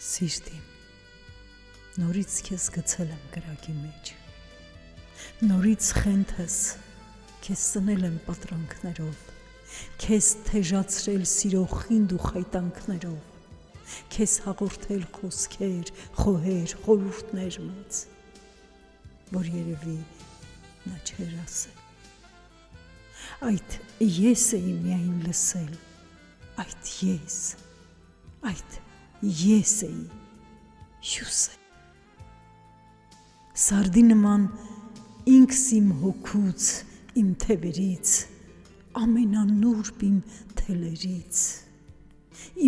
Սիրտի, նորից քեզ գցել եմ կրակի մեջ, նորից խենթս քեզ սնել եմ պատրանքներով, քեզ թեժացրել սիրո խինդ ու խայտանքներով, քեզ հաղորդել խոսքեր, խոհեր, խորհուրդներ մեծ, որ երևի նա չէր ասել։ Այդ ես էի միայն լսել, այդ ես էի հյուսել։ Սարդի նման ինքս իմ հոգուց, իմ թևերից, ամենանուրբ իմ թելերից,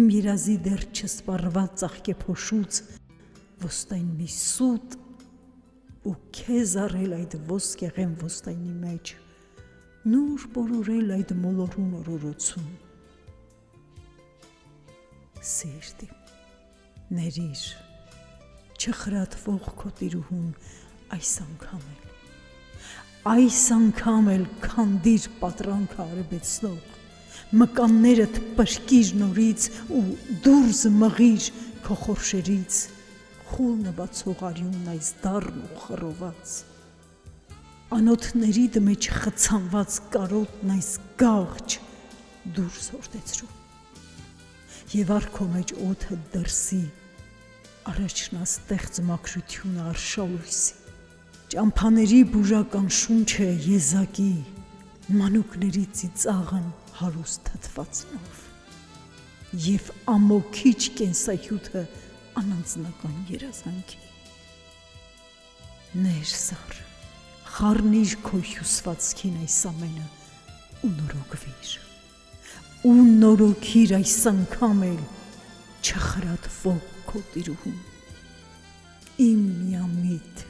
իմ երազի դեռ չսպառված ծաղկեփոշուց, ոստայն մի սուտ ու քեզ առել այդ ոսկեղեն ոստայնի մեջ, նուր բորորել այդ մոլորուն օրորոցում։ Սիրտի, ներիր, չխրատվող քո տիրուհուն այս անգամ էլ քանդիր պատրանքը արևեցնող, մկաններդ պրկիր նորից ու դուրս մղիր քո խորշերից, խուլ նվացող արյունն այս դառն ու խռոված, անոթների մեջ խցանված կարոտն այս գաղջ դուրս հորդեցրու, և առ քո մեջ օդը դրսի, առաջնաստեղծ մաքրությունը արշալույսի, ճամփաների բուժական շունչը եզակի, մանուկների ծիծաղն հարուստ թթվածնով, և ամոքիչ կենսահյութը անանձնական երազանքի։ Ներսար, խառնիր քո հյուսվածքին այս ամենը ու նորոգվիր, ու նորոգիր այս անգամ էլ չխրատվող քո տիրուհուն, իմ միամիտ,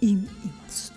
իմ իմաստ։